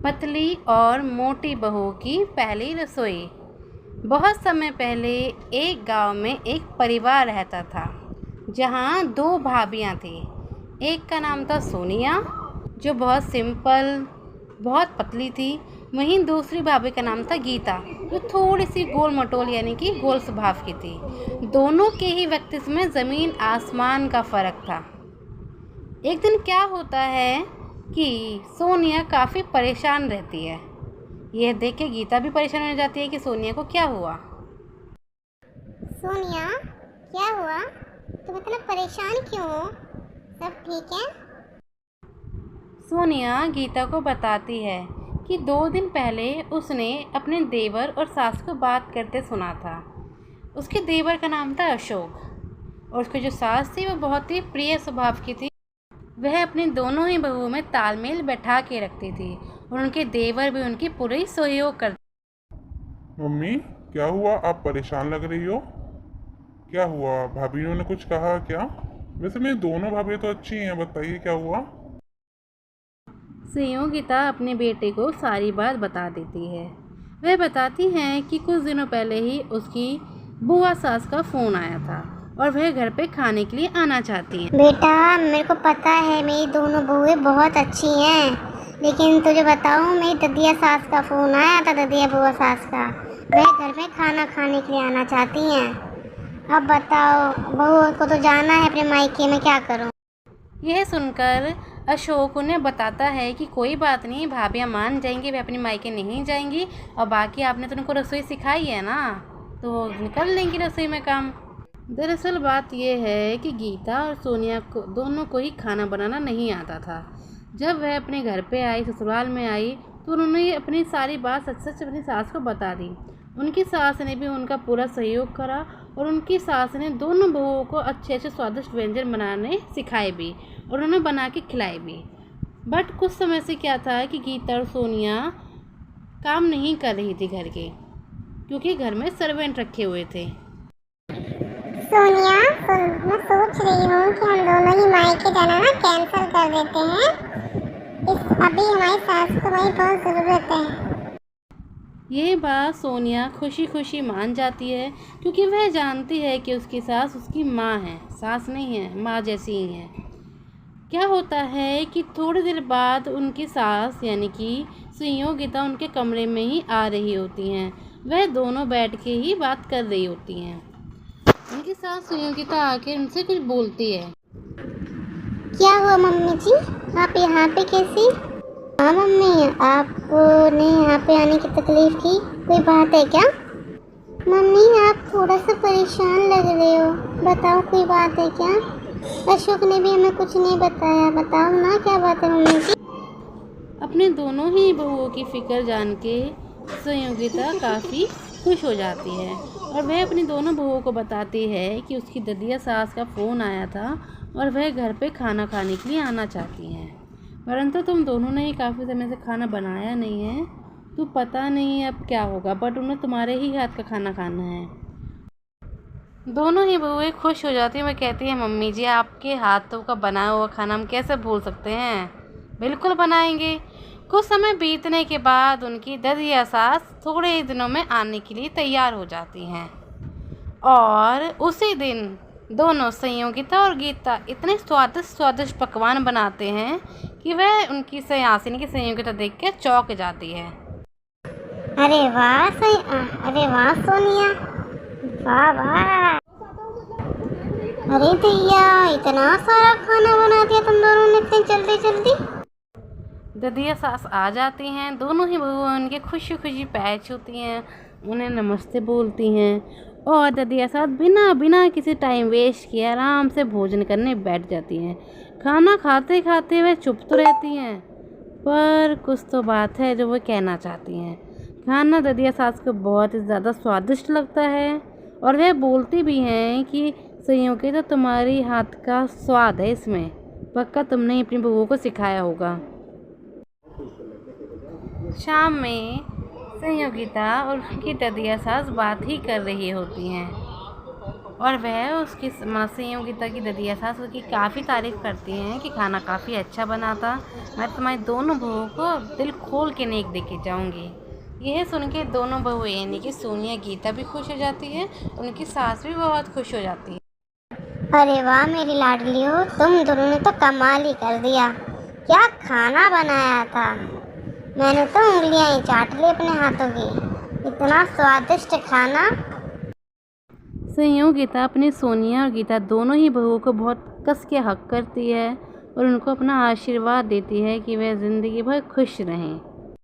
पतली और मोटी बहू की पहली रसोई। बहुत समय पहले एक गांव में एक परिवार रहता था जहां दो भाभियां थीं। एक का नाम था सोनिया जो बहुत सिंपल बहुत पतली थी। वहीं दूसरी भाभी का नाम था गीता जो थोड़ी सी गोल मटोल यानी कि गोल स्वभाव की थी। दोनों के ही व्यक्तित्व में ज़मीन आसमान का फ़र्क था। एक दिन क्या होता है कि सोनिया काफ़ी परेशान रहती है। यह देख के गीता भी परेशान हो जाती है कि सोनिया को क्या हुआ। सोनिया, क्या हुआ? तुम इतना परेशान क्यों हो? सब ठीक है? सोनिया गीता को बताती है कि 2 दिन पहले उसने अपने देवर और सास को बात करते सुना था। उसके देवर का नाम था अशोक और उसकी जो सास थी वो बहुत ही प्रिय स्वभाव की थी। वह अपनी दोनों ही बहुओं में तालमेल बैठा के रखती थी और उनके देवर भी उनकी पूरी सहयोग करते। मम्मी, क्या हुआ? आप परेशान लग रही हो। क्या हुआ? भाभी ने कुछ कहा क्या? वैसे मेरी दोनों भाभी तो अच्छी हैं, बताइए क्या हुआ। संयोगिता अपने बेटे को सारी बात बता देती है। वह बताती हैं कि कुछ दिनों पहले ही उसकी बुआ सास का फ़ोन आया था और वह घर पे खाने के लिए आना चाहती हैं। बेटा, मेरे को पता है मेरी दोनों बहुएं बहुत अच्छी हैं, लेकिन तुझे बताऊं, मेरी ददिया सास का फ़ोन आया था, ददिया बुआ सास का। वह घर में खाना खाने के लिए आना चाहती हैं। अब बताओ, बहू को तो जाना है अपने मायके में, क्या करूं? यह सुनकर अशोक उन्हें बताता है कि कोई बात नहीं, भाभियाँ मान जाएंगी, वे अपनी मायके नहीं जाएंगी और बाकी आपने तो उनको रसोई सिखाई है ना, तो वो कर लेंगी रसोई में काम। दरअसल बात यह है कि गीता और सोनिया को दोनों को ही खाना बनाना नहीं आता था। जब वह अपने घर पे आई, ससुराल में आई, तो उन्होंने अपनी सारी बात सच सच अपनी सास को बता दी। उनकी सास ने भी उनका पूरा सहयोग करा और उनकी सास ने दोनों बहुओं को अच्छे अच्छे स्वादिष्ट व्यंजन बनाने सिखाए भी और उन्हें बना के खिलाए भी। बट कुछ समय से क्या था कि गीता और सोनिया काम नहीं कर रही थी घर के, क्योंकि घर में सर्वेंट रखे हुए थे। सोनिया, मैं सोच रही हूँ कि हम दोनों ही मायके जाना ना कैंसिल कर देते हैं। अभी हमारी सास को वही बहुत ज़रूरत है। ये बात सोनिया खुशी खुशी मान जाती है क्योंकि वह जानती है कि उसकी सास उसकी माँ है, सास नहीं है, माँ जैसी ही है। क्या होता है कि थोड़ी देर बाद उनकी सास यानी कि संयोगिता उनके कमरे में ही आ रही होती हैं। वह दोनों बैठ के ही बात कर रही होती हैं। उनकी सास संयोगिता आके उनसे कुछ बोलती है। क्या हुआ मम्मी जी, आप यहाँ पे कैसी? हाँ मम्मी, आपने यहाँ पे आने की तकलीफ की, कोई बात है क्या? मम्मी, आप थोड़ा सा परेशान लग रहे हो, बताओ कोई बात है क्या? अशोक ने भी हमें कुछ नहीं बताया, बताओ ना क्या बात है मम्मी जी। अपने दोनों ही बहुओं की फिक्र जान के संयोगिता काफ़ी खुश हो जाती है और वह अपनी दोनों बहुओं को बताती है कि उसकी ददिया सास का फ़ोन आया था और वह घर पे खाना खाने के लिए आना चाहती हैं, परंतु तुम दोनों ने ही काफ़ी समय से खाना बनाया नहीं है, तो पता नहीं अब क्या होगा, बट उन्हें तुम्हारे ही हाथ का खाना खाना है। दोनों ही बहुएं खुश हो जाती हैं। वह कहती है, मम्मी जी आपके हाथों का बनाया हुआ खाना हम कैसे भूल सकते हैं, बिल्कुल बनाएंगे। कुछ समय बीतने के बाद उनकी ददिया सास थोड़े ही दिनों में आने के लिए तैयार हो जाती हैं और उसी दिन दोनों संयोगिता और गीता इतने स्वादिष्ट स्वादिष्ट पकवान बनाते हैं कि वह उनकी सयासिनी की संयोगिता देख के चौंक जाती है। अरे वाह अरे वाह सोनिया, वाह वाह। अरे भैया, इतना सारा खाना बना दिया तुम दोनों ने इतनी जल्दी जल्दी। ददिया सास आ जाती हैं, दोनों ही बहुएं उनके खुशी खुशी पैर छूती हैं, उन्हें नमस्ते बोलती हैं और ददिया सास बिना बिना किसी टाइम वेस्ट किए आराम से भोजन करने बैठ जाती हैं। खाना खाते खाते वह चुप तो रहती हैं, पर कुछ तो बात है जो वह कहना चाहती हैं। खाना ददिया सास को बहुत ही ज़्यादा स्वादिष्ट लगता है और वह बोलती भी हैं कि संयोगी तो तुम्हारी हाथ का स्वाद है इसमें, पक्का तुमने अपनी बहू को सिखाया होगा। शाम में संयोगिता और उनकी ददिया सास बात ही कर रही होती हैं और वह उसकी संयोगिता की ददिया सास उसकी काफ़ी तारीफ़ करती हैं कि खाना काफ़ी अच्छा बना था, मैं तुम्हारी दोनों बहुओं को दिल खोल के नेक दे के जाऊँगी। यह सुन के दोनों बहुएं यानी कि सोनिया गीता भी खुश हो जाती है, उनकी सास भी बहुत खुश हो जाती है। अरे वाह मेरी लाडली हो, तुम दोनों ने तो कमाल ही कर दिया। क्या खाना बनाया था, मैंने तो उंगलियां ही चाट ली अपने हाथों की, इतना स्वादिष्ट खाना। संयोगिता अपनी सोनिया और गीता दोनों ही बहुओं को बहुत कस के हक करती है और उनको अपना आशीर्वाद देती है कि वह ज़िंदगी भर खुश रहें।